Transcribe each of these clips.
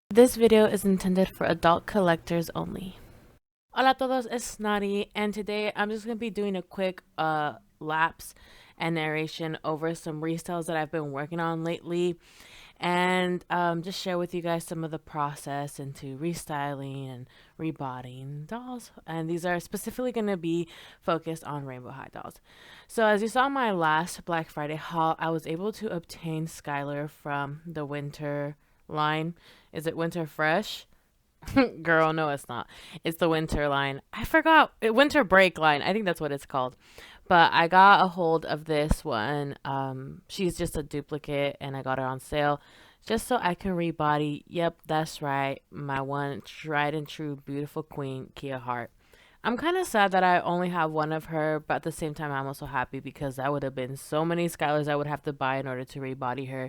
This video is intended for adult collectors only. Hola a todos, it's Snotty, and today I'm just going to be doing a quick lapse and narration over some restyles that I've been working on lately, and just share with you guys some of the process into restyling and rebodying dolls. And these are specifically going to be focused on rainbow high dolls. So as you saw in my last Black Friday haul, I was able to obtain Skyler from the winter line. Is it winter fresh? Girl, no, it's not. It's the winter line. I forgot. Winter break line. I think that's what it's called. But I got a hold of this one. She's just a duplicate, and I got her on sale just so I can rebody. Yep, that's right. My one tried and true beautiful queen, Kia Hart. I'm kind of sad that I only have one of her, but at the same time, I'm also happy because that would have been so many Skylers I would have to buy in order to rebody her,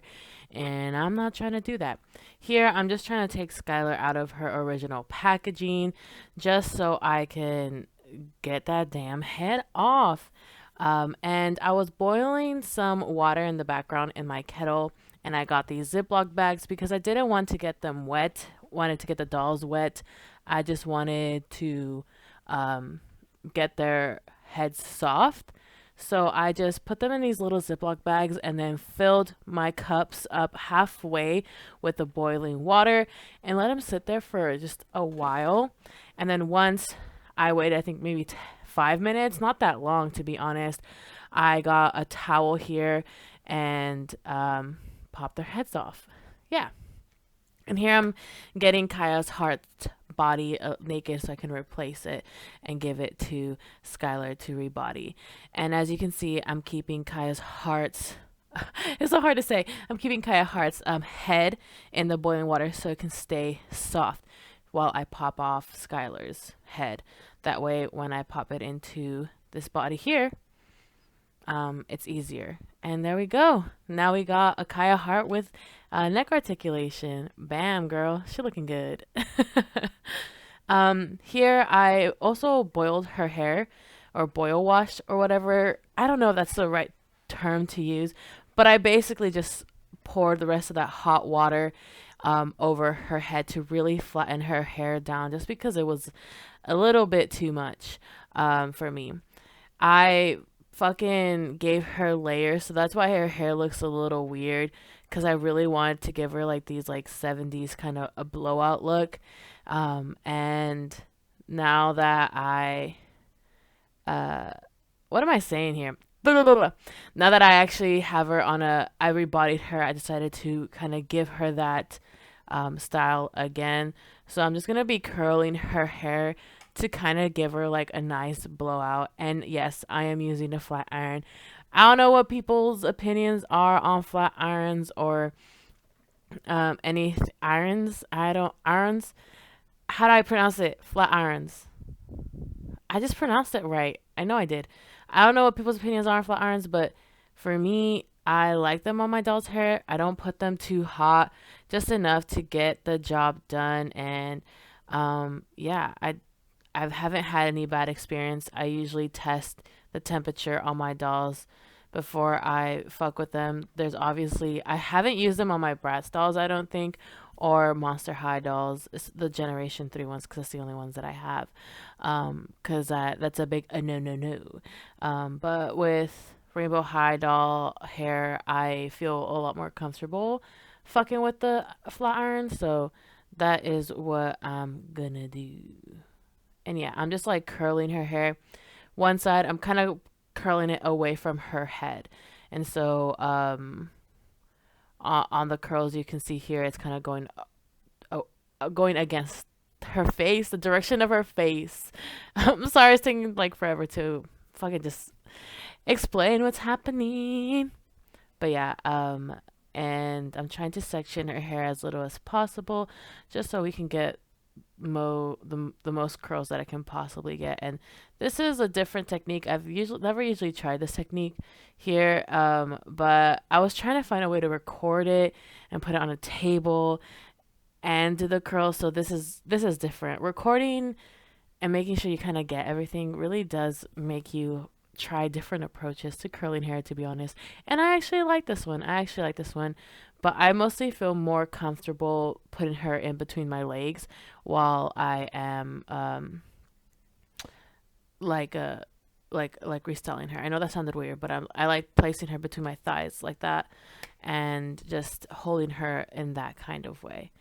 and I'm not trying to do that. Here, I'm just trying to take Skyler out of her original packaging just so I can get that damn head off. And I was boiling some water in the background in my kettle, and I got these Ziploc bags because I didn't want to get them wet, wanted to get the dolls wet. I just wanted to get their heads soft. So I just put them in these little Ziploc bags and then filled my cups up halfway with the boiling water and let them sit there for just a while. And then once I waited, I think maybe 5 minutes, not that long to be honest, I got a towel here and popped their heads off. Yeah. And here I'm getting Kaya's heart body naked so I can replace it and give it to Skyler to rebody. And as you can see, I'm keeping Kaya's heart's it's so hard to say. I'm keeping Kaya Hart's head in the boiling water so it can stay soft while I pop off Skyler's head. That way when I pop it into this body here, it's easier. And there we go. Now we got a Kaya Hart with neck articulation. Bam, girl. She looking good. Here I also boiled her hair or boil washed or whatever. I don't know if that's the right term to use, but I basically just poured the rest of that hot water over her head to really flatten her hair down just because it was a little bit too much for me. I fucking gave her layers, so that's why her hair looks a little weird, because I really wanted to give her like these like 70s kind of a blowout look. And now that what am I saying here? Blah, blah, blah, blah. Now that I actually have her on I rebodied her, I decided to kind of give her that style again. So I'm just gonna be curling her hair to kind of give her like a nice blowout. And yes, I am using a flat iron. I don't know what people's opinions are on flat irons or any irons. I don't irons. How do I pronounce it? Flat irons. I just pronounced it right. I know I did. I don't know what people's opinions are on flat irons, but for me, I like them on my doll's hair. I don't put them too hot, just enough to get the job done. And yeah, I haven't had any bad experience. I usually test the temperature on my dolls before I fuck with them. There's obviously, I haven't used them on my Bratz dolls, I don't think, or Monster High dolls. It's the Generation 3 ones because it's the only ones that I have. Because that's a big no, no, no. But with Rainbow High doll hair, I feel a lot more comfortable fucking with the flat iron. So that is what I'm gonna do. And yeah, I'm just like curling her hair. One side, I'm kind of curling it away from her head. And so on the curls, you can see here, it's kind of going against her face, the direction of her face. I'm sorry, it's taking like forever to fucking just explain what's happening. But yeah, and I'm trying to section her hair as little as possible just so we can get the most curls that I can possibly get. And this is a different technique. I've never usually tried this technique here, but I was trying to find a way to record it and put it on a table and do the curls. So this is different. Recording and making sure you kind of get everything really does make you try different approaches to curling hair, to be honest. And I actually like this one. But I mostly feel more comfortable putting her in between my legs while I am like a like restyling her. I know that sounded weird, but I like placing her between my thighs like that and just holding her in that kind of way.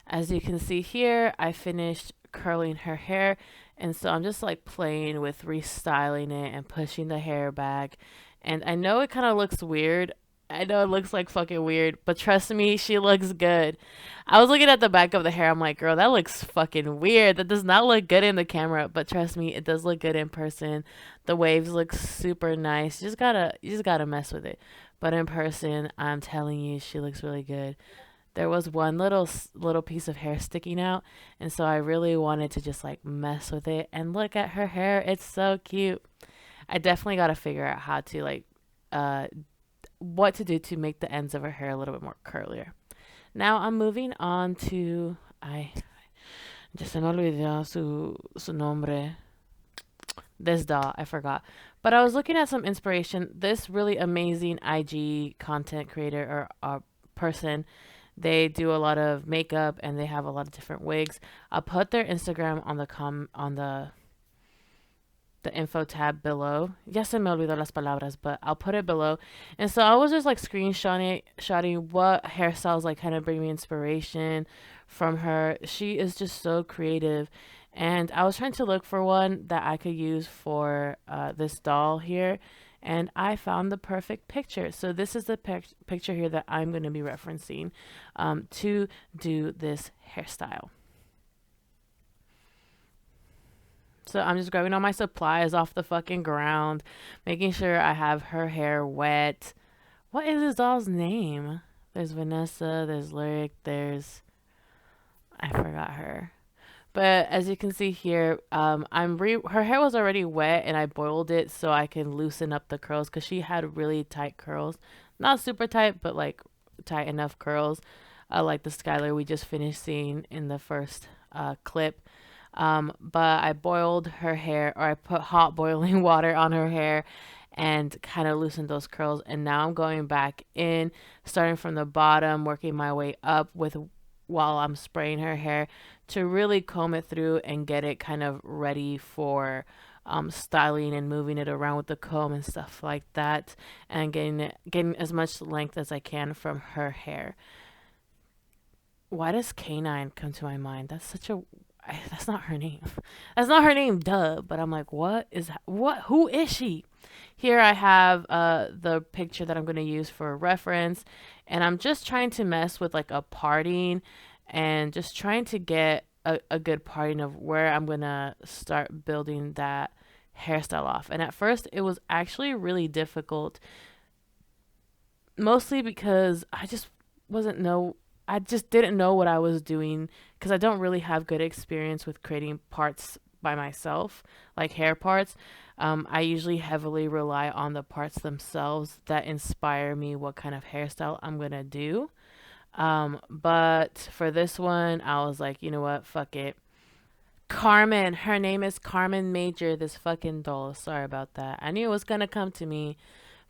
As you can see here, I finished curling her hair, and so I'm just like playing with restyling it and pushing the hair back. And I know it kind of looks weird. I know it looks like fucking weird, but trust me, she looks good. I was looking at the back of the hair. I'm like, girl, that looks fucking weird. That does not look good in the camera, but trust me, it does look good in person. The waves look super nice. You just gotta mess with it. But in person, I'm telling you, she looks really good. There was one little piece of hair sticking out, and so I really wanted to just like mess with it. And look at her hair; it's so cute. I definitely got to figure out how to like uh what to do to make the ends of her hair a little bit more curlier. Now I'm moving on to I ya se me olvidó su nombre. This doll, I forgot. But I was looking at some inspiration. This really amazing IG content creator or person, they do a lot of makeup and they have a lot of different wigs. I'll put their Instagram on the info tab below. Ya se me olvidó las palabras, but I'll put it below. And so I was just like shotting what hairstyles like kind of bring me inspiration from her. She is just so creative. And I was trying to look for one that I could use for this doll here. And I found the perfect picture. So this is the picture here that I'm going to be referencing to do this hairstyle. So I'm just grabbing all my supplies off the fucking ground, making sure I have her hair wet. What is this doll's name? There's Vanessa, there's Lyric, there's I forgot her. But as you can see here, her hair was already wet and I boiled it so I can loosen up the curls because she had really tight curls, not super tight, but like tight enough curls, like the Skyler we just finished seeing in the first clip. But I boiled her hair, or I put hot boiling water on her hair and kind of loosened those curls. And now I'm going back in, starting from the bottom, working my way up with while I'm spraying her hair to really comb it through and get it kind of ready for styling and moving it around with the comb and stuff like that, and getting as much length as I can from her hair. Why does canine come to my mind? That's not her name. That's not her name, duh. But I'm like, who is she? Here I have the picture that I'm going to use for reference. And I'm just trying to mess with like a parting and just trying to get a good parting of where I'm going to start building that hairstyle off. And at first it was actually really difficult, mostly because I just didn't know what I was doing because I don't really have good experience with creating parts by myself, like hair parts. I usually heavily rely on the parts themselves that inspire me what kind of hairstyle I'm gonna do. But for this one, I was like, you know what, fuck it. Carmen, her name is Carmen Major, this fucking doll. Sorry about that. I knew it was gonna come to me.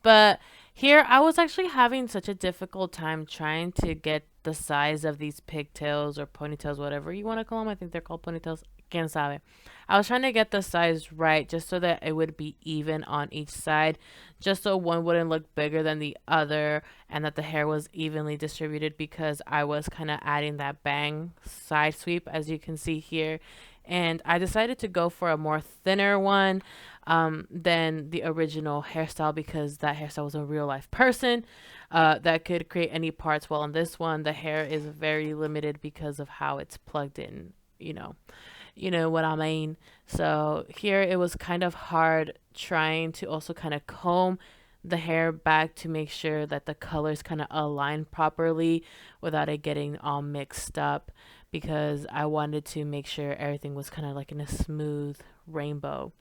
But here I was actually having such a difficult time trying to get the size of these pigtails or ponytails, whatever you want to call them. I think they're called ponytails. Quien sabe. I was trying to get the size right just so that it would be even on each side, just so one wouldn't look bigger than the other and that the hair was evenly distributed because I was kind of adding that bang side sweep as you can see here. And I decided to go for a more thinner one than the original hairstyle because that hairstyle was a real life person that could create any parts. Well, on this one, the hair is very limited because of how it's plugged in, you know what I mean. So here it was kind of hard trying to also kind of comb the hair back to make sure that the colors kind of align properly without it getting all mixed up because I wanted to make sure everything was kind of like in a smooth rainbow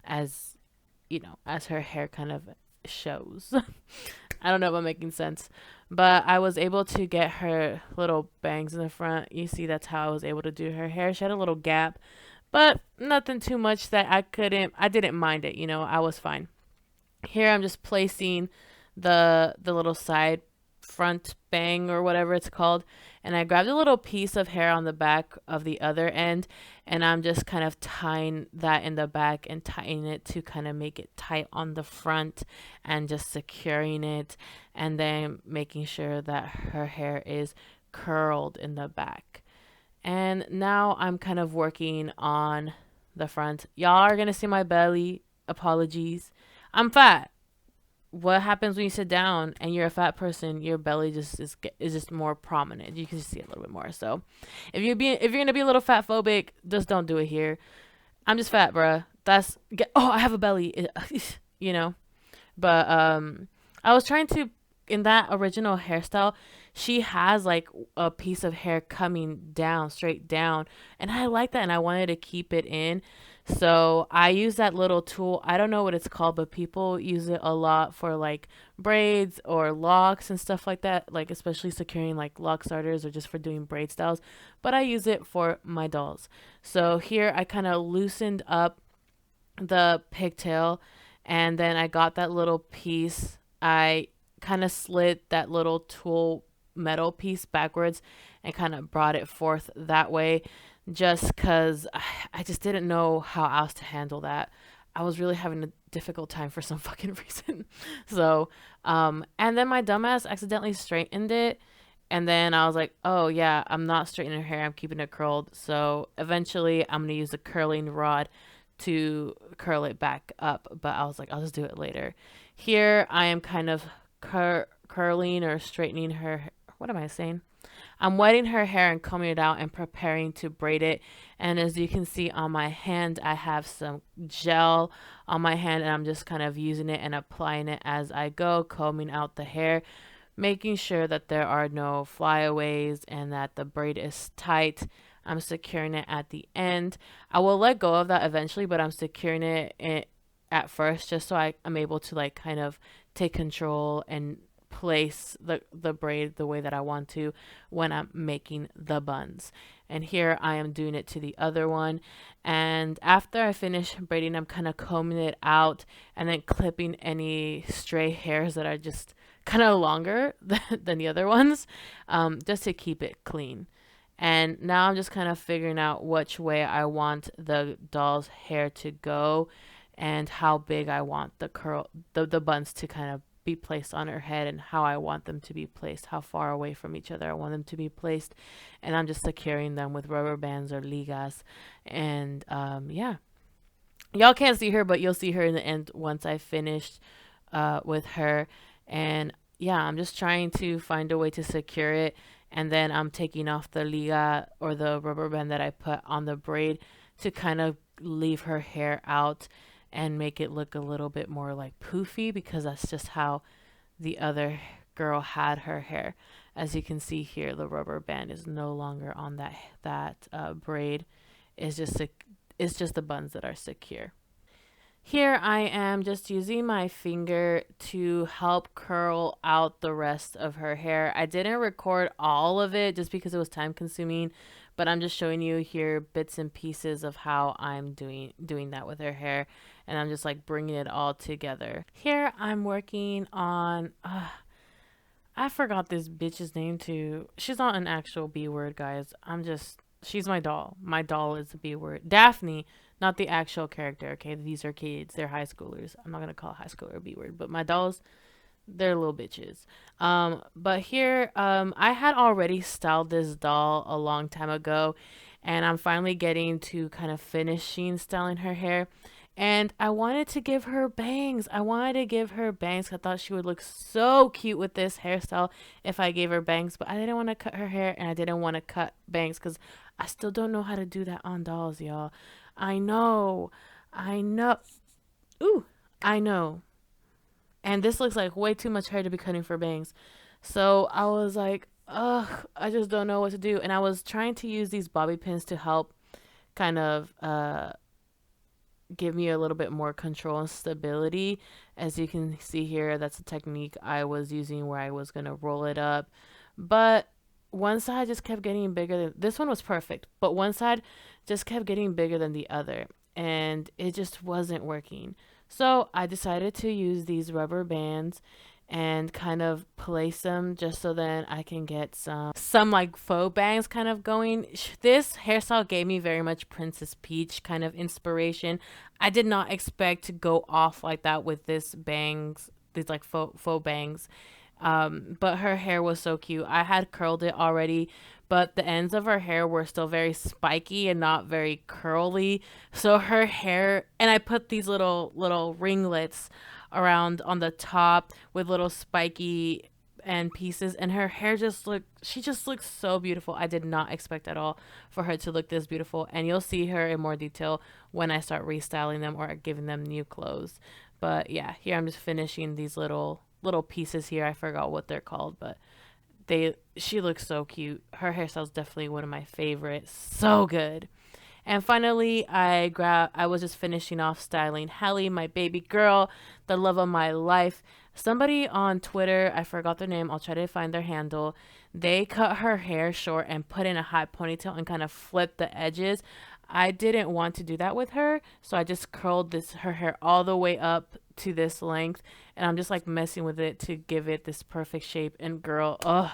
as as her hair kind of shows. I don't know if I'm making sense, but I was able to get her little bangs in the front. You see, that's how I was able to do her hair. She had a little gap, but nothing too much that I didn't mind it. I was fine. Here I'm just placing the little side front bang or whatever it's called, and I grabbed a little piece of hair on the back of the other end, and I'm just kind of tying that in the back and tying it to kind of make it tight on the front and just securing it, and then making sure that her hair is curled in the back. And now I'm kind of working on the front. Y'all are gonna see my belly. Apologies. I'm fat. What happens when you sit down and you're a fat person? Your belly just is just more prominent. You can see it a little bit more. So, if you're gonna be a little fat phobic, just don't do it here. I'm just fat, bruh. Oh, I have a belly. you know. But I was trying to, in that original hairstyle, she has like a piece of hair coming down, straight down, and I like that, and I wanted to keep it in. So I use that little tool. I don't know what it's called, but people use it a lot for like braids or locks and stuff like that, like especially securing like lock starters or just for doing braid styles. But I use it for my dolls. So here I kind of loosened up the pigtail, and then I got that little piece. I kind of slid that little tool metal piece backwards and kind of brought it forth that way, just because I just didn't know how else to handle that. I was really having a difficult time for some fucking reason. So and then my dumbass accidentally straightened it, and then I was like, oh yeah, I'm not straightening her hair, I'm keeping it curled. So eventually I'm gonna use a curling rod to curl it back up, but I was like, I'll just do it later. Here I am kind of curling or straightening her. What am I saying? I'm wetting her hair and combing it out and preparing to braid it. And as you can see on my hand, I have some gel on my hand, and I'm just kind of using it and applying it as I go, combing out the hair, making sure that there are no flyaways and that the braid is tight. I'm securing it at the end. I will let go of that eventually, but I'm securing it at first just so I'm able to like kind of take control and place the braid the way that I want to when I'm making the buns. And here I am doing it to the other one. And after I finish braiding, I'm kind of combing it out and then clipping any stray hairs that are just kind of longer than the other ones, just to keep it clean. And now I'm just kind of figuring out which way I want the doll's hair to go and how big I want the buns to kind of be placed on her head, and how I want them to be placed, how far away from each other I want them to be placed. And I'm just securing them with rubber bands or ligas. And yeah, y'all can't see her, but you'll see her in the end once I finished with her. And yeah, I'm just trying to find a way to secure it, and then I'm taking off the liga or the rubber band that I put on the braid to kind of leave her hair out and make it look a little bit more like poofy, because that's just how the other girl had her hair. As you can see here, the rubber band is no longer on that braid. It's just the buns that are secure. Here I am just using my finger to help curl out the rest of her hair. I didn't record all of it just because it was time consuming, but I'm just showing you here bits and pieces of how I'm doing that with her hair, and I'm just like bringing it all together. Here I'm working on I forgot this bitch's name too. She's not an actual B word, guys. She's my doll. My doll is a B word. Daphne, not the actual character, okay? These are kids. They're high schoolers. I'm not going to call high schooler a B word, but my dolls, they're little bitches. But here, I had already styled this doll a long time ago, and I'm finally getting to kind of finishing styling her hair. And I wanted to give her bangs. I wanted to give her bangs. I thought she would look so cute with this hairstyle if I gave her bangs, but I didn't want to cut her hair, and I didn't want to cut bangs because I still don't know how to do that on dolls, y'all. I know. I know. Ooh, I know. And this looks like way too much hair to be cutting for bangs. So I was like, ugh, I just don't know what to do. And I was trying to use these bobby pins to help kind of give me a little bit more control and stability. As you can see here, that's a technique I was using where I was going to roll it up. But one side just kept getting bigger. This one was perfect, but one side just kept getting bigger than the other, and it just wasn't working. So I decided to use these rubber bands and kind of place them just so then I can get some like faux bangs kind of going. This hairstyle gave me very much Princess Peach kind of inspiration. I did not expect to go off like that with this bangs, these like faux bangs. But her hair was so cute. I had curled it already, but the ends of her hair were still very spiky and not very curly. So her hair, and I put these little ringlets around on the top with little spiky and pieces, and her hair just looked, she just looks so beautiful. I did not expect at all for her to look this beautiful, and you'll see her in more detail when I start restyling them or giving them new clothes. But yeah, here I'm just finishing these little pieces here. I forgot what they're called, but she looks so cute. Her hairstyle is definitely one of my favorites. So good. And finally, I was just finishing off styling Hallie, my baby girl, the love of my life. Somebody on Twitter, I forgot their name, I'll try to find their handle. They cut her hair short and put in a high ponytail and kind of flipped the edges. I didn't want to do that with her, so I just curled her hair all the way up to this length, and I'm just like messing with it to give it this perfect shape. And girl, ugh,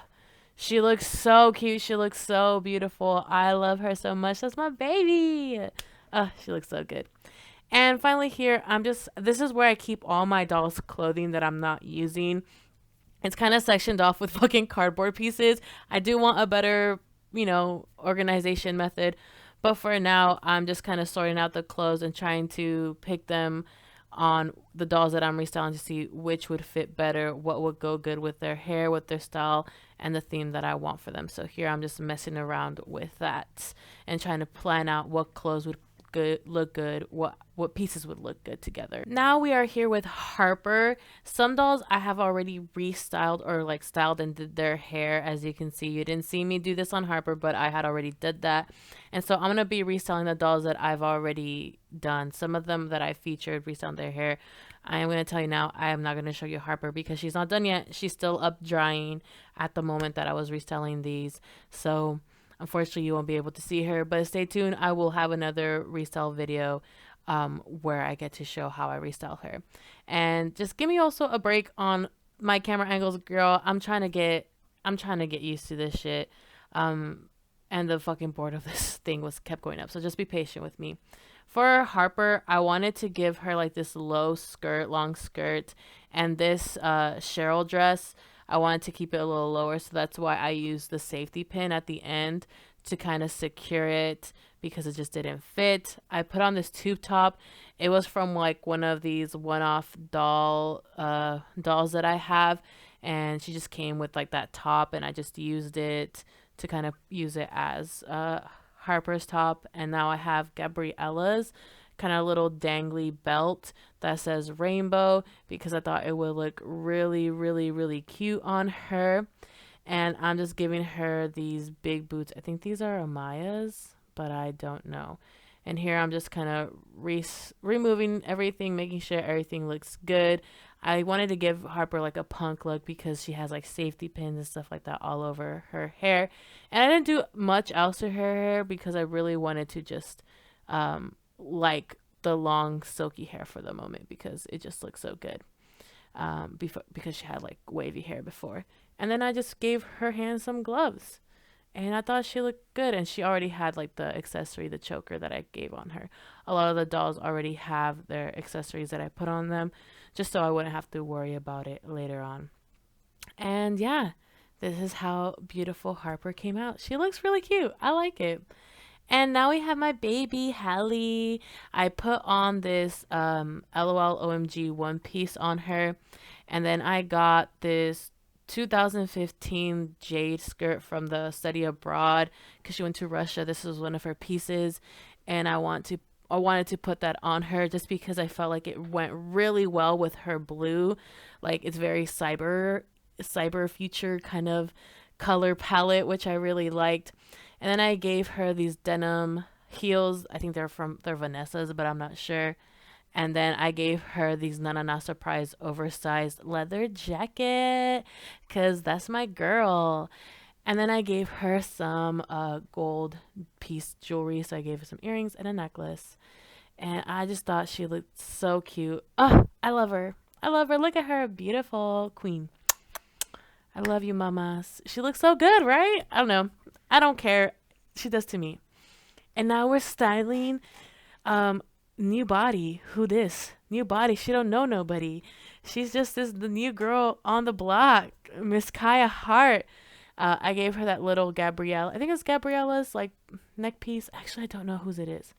she looks so cute. She looks so beautiful. I love her so much. That's my baby. She looks so good. And finally here, this is where I keep all my dolls clothing that I'm not using. It's kind of sectioned off with fucking cardboard pieces. I do want a better, organization method. But for now, I'm just kind of sorting out the clothes and trying to pick them on the dolls that I'm restyling to see which would fit better, what would go good with their hair, with their style, and the theme that I want for them. So here I'm just messing around with that and trying to plan out what clothes would look good, what pieces would look good together. Now we are here with Harper. Some dolls I have already restyled or like styled and did their hair. As you can see, you didn't see me do this on Harper, but I had already did that. And so I'm going to be restyling the dolls that I've already done. Some of them that I featured restyling their hair. I am going to tell you now, I am not going to show you Harper because she's not done yet. She's still up drying at the moment that I was restyling these. So unfortunately, you won't be able to see her, but stay tuned. I will have another restyle video where I get to show how I restyle her. And just give me also a break on my camera angles, girl. I'm trying to get used to this shit. And the fucking board of this thing kept going up. So just be patient with me. For Harper, I wanted to give her like this long skirt, and this Cheryl dress. I wanted to keep it a little lower, so that's why I used the safety pin at the end to kind of secure it because it just didn't fit. I put on this tube top. It was from like one of these one-off dolls that I have, and she just came with like that top, and I just used it to kind of use it as Harper's top. And now I have Gabriella's kind of little dangly belt that says rainbow because I thought it would look really, really, really cute on her. And I'm just giving her these big boots. I think these are Amaya's, but I don't know. And here I'm just kind of removing everything, making sure everything looks good. I wanted to give Harper like a punk look because she has like safety pins and stuff like that all over her hair. And I didn't do much else to her hair because I really wanted to just like the long silky hair for the moment because it just looks so good. Because she had like wavy hair before. And then I just gave her hand some gloves. And I thought she looked good. And she already had like the accessory, the choker that I gave on her. A lot of the dolls already have their accessories that I put on them just so I wouldn't have to worry about it later on. And yeah, this is how beautiful Harper came out. She looks really cute. I like it. And now we have my baby Hallie. I put on this LOL OMG one piece on her. And then I got this 2015 jade skirt from the study abroad because she went to Russia. This was one of her pieces. And I wanted to put that on her just because I felt like it went really well with her blue. Like it's very cyber future kind of color palette, which I really liked. And then I gave her these denim heels. I think they're Vanessa's, but I'm not sure. And then I gave her these Nana Surprise oversized leather jacket because that's my girl. And then I gave her some gold piece jewelry. So I gave her some earrings and a necklace. And I just thought she looked so cute. Oh, I love her. I love her. Look at her, beautiful queen. I love you, mamas. She looks so good, right? I don't know. I don't care. She does to me. And now we're styling um new body. Who this? New body. She don't know nobody. She's just this the new girl on the block, Miss Kaya Hart. I gave her that little Gabrielle. I think it's Gabriella's like neck piece. Actually, I don't know whose it is,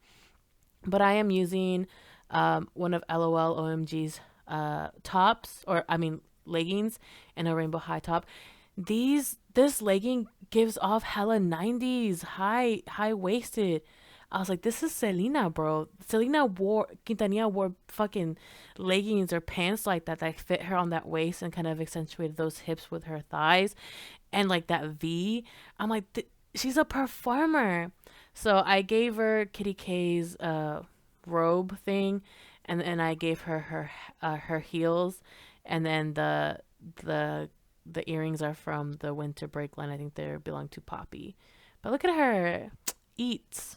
but I am using one of LOL OMG's tops, or I mean leggings, and a rainbow high top. This legging gives off hella 90s high waisted. I was like, this is Selena, bro. Quintanilla wore fucking leggings or pants like that fit her on that waist and kind of accentuated those hips with her thighs and like that V. I'm like, she's a performer. So I gave her Kitty K's robe thing, and I gave her her heels, and then the the earrings are from the winter break line. I think they belong to Poppy. But look at her, eats,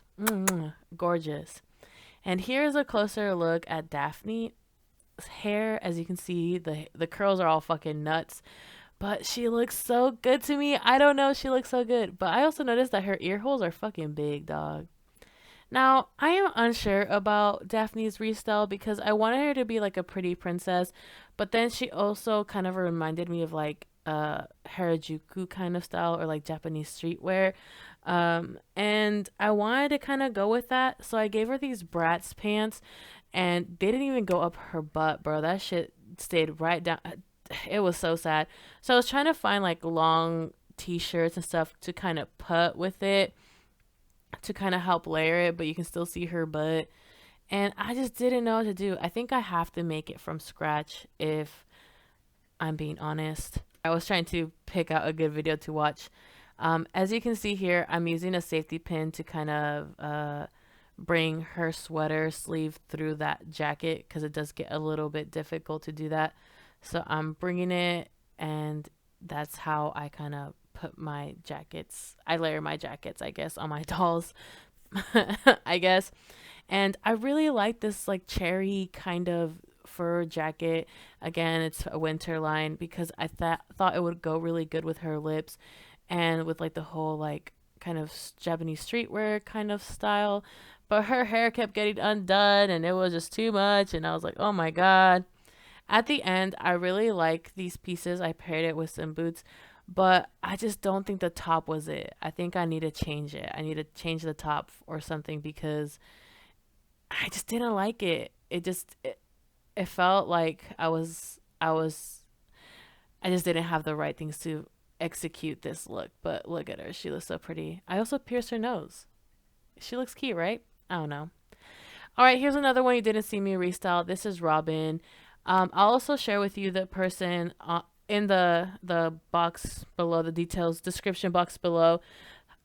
gorgeous. And here's a closer look at Daphne's hair. As you can see, the curls are all fucking nuts. But she looks so good to me. I don't know, she looks so good. But I also noticed that her ear holes are fucking big, dog. Now, I am unsure about Daphne's restyle because I wanted her to be like a pretty princess, but then she also kind of reminded me of like Harajuku kind of style or like Japanese streetwear. And I wanted to kind of go with that, so I gave her these Bratz pants and they didn't even go up her butt, bro. That shit stayed right down. It was so sad. So I was trying to find like long t-shirts and stuff to kind of put with it to kind of help layer it, but you can still see her butt. And I just didn't know what to do. I think I have to make it from scratch if I'm being honest. I was trying to pick out a good video to watch. As you can see here, I'm using a safety pin to kind of bring her sweater sleeve through that jacket because it does get a little bit difficult to do that. So I'm bringing it, and that's how I kind of put my jackets. I layer my jackets, I guess, on my dolls, I guess. And I really like this like cherry kind of fur jacket. Again, it's a winter line because I thought it would go really good with her lips and with like the whole like kind of Japanese streetwear kind of style. But her hair kept getting undone and it was just too much. And I was like, oh my God. At the end, I really like these pieces. I paired it with some boots, but I just don't think the top was it. I think I need to change it. I need to change the top or something because I just didn't like it. It felt like I just didn't have the right things to execute this look. But look at her. She looks so pretty. I also pierced her nose. She looks cute, right? I don't know. All right, here's another one you didn't see me restyle. This is Robin. I'll also share with you the person in the box below, the details description box below,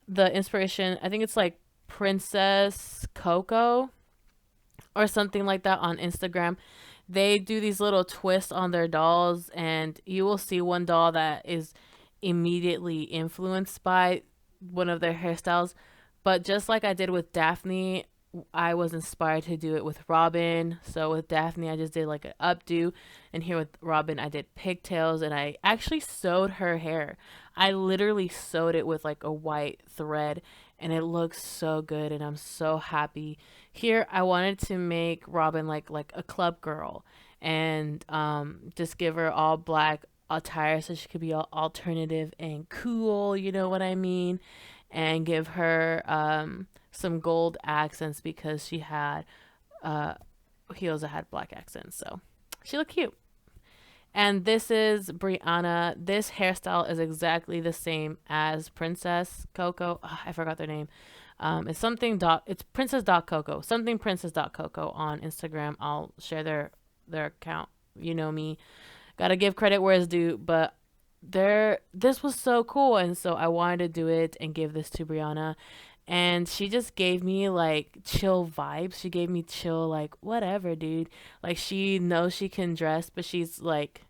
the inspiration. I think it's like Princess Coco or something like that on Instagram. They do these little twists on their dolls, and you will see one doll that is immediately influenced by one of their hairstyles. But just like I did with Daphne, I was inspired to do it with Robin. So with Daphne, I just did like an updo, and here with Robin, I did pigtails, and I actually sewed her hair. I literally sewed it with like a white thread, and it looks so good, and I'm so happy. Here, I wanted to make Robin like a club girl, and just give her all black attire so she could be all alternative and cool. You know what I mean? And give her some gold accents because she had uh, heels that had black accents. So she looked cute. And this is Brianna. This hairstyle is exactly the same as Princess Coco. Ugh, I forgot their name. It's something dot. It's Princess dot Coco. Something Princess dot Coco on Instagram. I'll share their account. You know me. Gotta give credit where it's due. But this was so cool, and so I wanted to do it and give this to Brianna, and she just gave me like chill vibes. She gave me chill, like whatever, dude. Like she knows she can dress, but she's like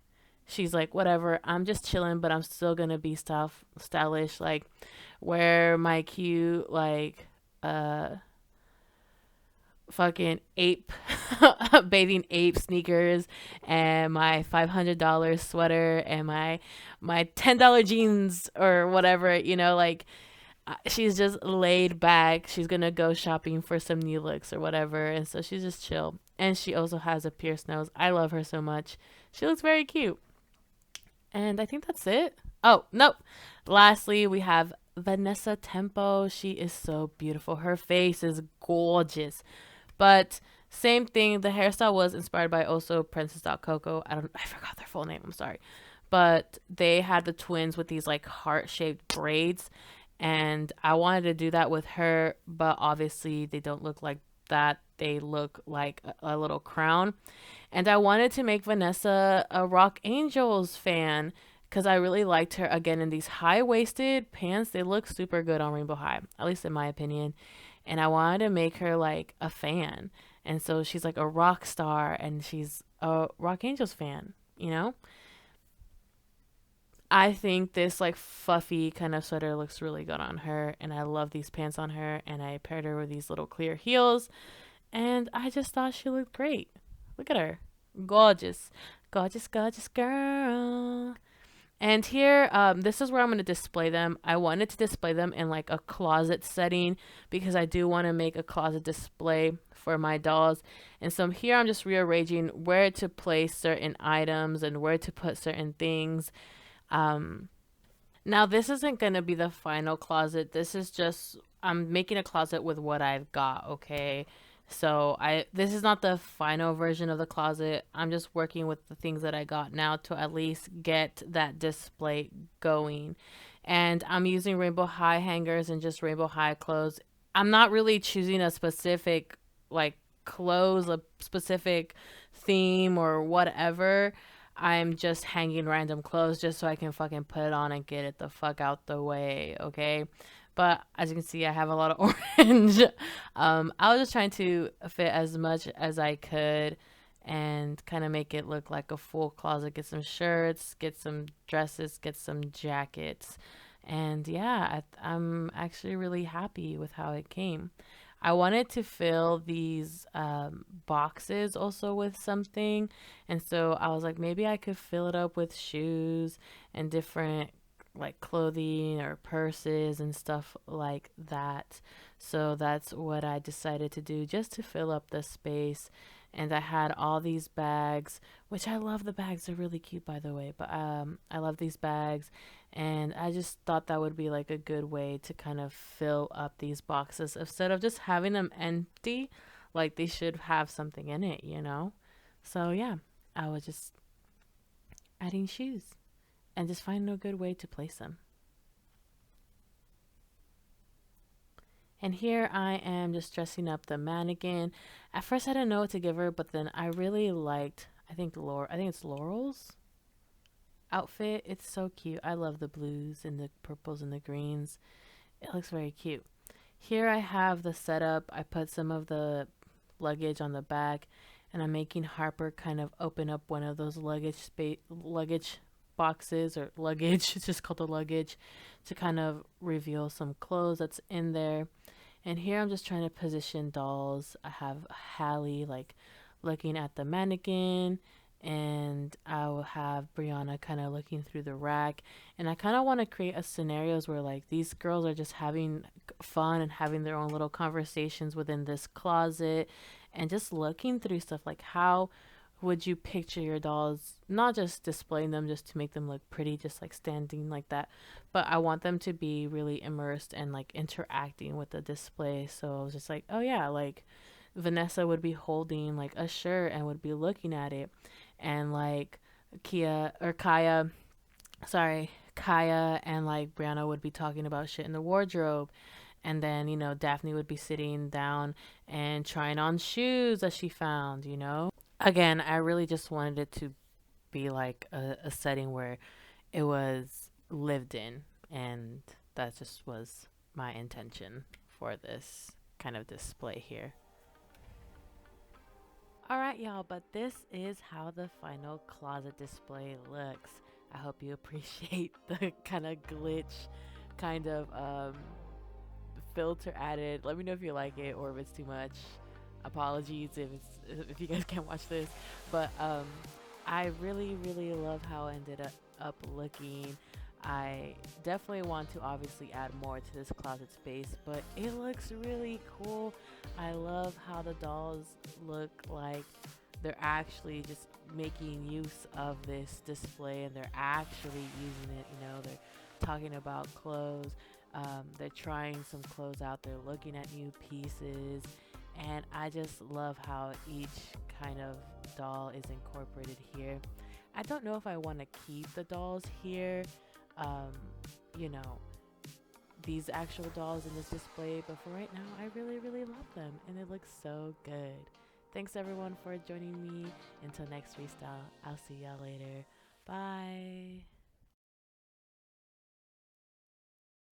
whatever. I'm just chilling, but I'm still gonna be stylish. Like wear my cute uh fucking ape bathing ape sneakers and my $500 sweater and my $10 jeans or whatever, like she's just laid back. She's gonna go shopping for some new looks or whatever, and so she's just chill. And she also has a pierced nose. I love her so much. She looks very cute. And I think that's it. Oh, nope. Lastly, we have Vanessa Tempo. She is so beautiful. Her face is gorgeous. But same thing, the hairstyle was inspired by also Princess Coco. I forgot their full name. I'm sorry. But they had the twins with these like heart-shaped braids, and I wanted to do that with her, but obviously they don't look like that. They look like a little crown. And I wanted to make Vanessa a Rock Angels fan because I really liked her again in these high waisted pants. They look super good on Rainbow High, at least in my opinion. And I wanted to make her like a fan. And so she's like a rock star and she's a Rock Angels fan, you know? I think this like fluffy kind of sweater looks really good on her. And I love these pants on her. And I paired her with these little clear heels. And I just thought she looked great. Look at her. Gorgeous. Gorgeous, gorgeous girl. And here, this is where I'm going to display them. I wanted to display them in like a closet setting because I do want to make a closet display for my dolls. And so here I'm just rearranging where to place certain items and where to put certain things. Um, Now, this isn't going to be the final closet. This is just, I'm making a closet with what I've got, okay? So this is not the final version of the closet. I'm just working with the things that I got now to at least get that display going. And I'm using Rainbow High hangers and just Rainbow High clothes. I'm not really choosing a specific like clothes, a specific theme or whatever. I'm just hanging random clothes just so I can fucking put it on and get it the fuck out the way, okay? But as you can see, I have a lot of orange. I was just trying to fit as much as I could and kind of make it look like a full closet. Get some shirts, get some dresses, get some jackets. And yeah, I'm actually really happy with how it came. I wanted to fill these boxes also with something. And so I was like, maybe I could fill it up with shoes and different like clothing or purses and stuff like that. So that's what I decided to do just to fill up the space. And I had all these bags, which I love the bags. They're really cute, by the way. But I love these bags. And I just thought that would be like a good way to kind of fill up these boxes instead of just having them empty. Like they should have something in it, you know? So yeah, I was just adding shoes and just finding a good way to place them. And here I am just dressing up the mannequin. At first I didn't know what to give her, but then I really liked I think it's Laurel's outfit. It's so cute. I love the blues and the purples and the greens. It looks very cute. Here I have the setup. I put some of the luggage on the back and I'm making Harper kind of open up one of those luggage boxes or luggage. It's just called the luggage to kind of reveal some clothes that's in there. And here I'm just trying to position dolls. I have Hallie like looking at the mannequin and I will have Brianna kind of looking through the rack. And I kind of want to create a scenarios where like these girls are just having fun and having their own little conversations within this closet and just looking through stuff like how would you picture your dolls, not just displaying them just to make them look pretty, just like standing like that, but I want them to be really immersed and like interacting with the display. So I was just like, oh yeah, like Vanessa would be holding like a shirt and would be looking at it, and like Kaya and like Brianna would be talking about shit in the wardrobe. And then, Daphne would be sitting down and trying on shoes that she found. Again, I really just wanted it to be like a setting where it was lived in. And that just was my intention for this kind of display here. All right, y'all, but this is how the final closet display looks. I hope you appreciate the kind of glitch, kind of filter added. Let me know if you like it or if it's too much. Apologies if you guys can't watch this, but I really love how it ended up looking. I definitely want to obviously add more to this closet space, but it looks really cool. I love how the dolls look like they're actually just making use of this display and they're actually using it. You know, they're talking about clothes, they're trying some clothes out, they're looking at new pieces, and I just love how each kind of doll is incorporated here. I don't know if I want to keep the dolls here, um, you know, these actual dolls in this display, but for right now, I really love them and it looks so good. Thanks everyone for joining me. Until next restyle, I'll see y'all later. Bye.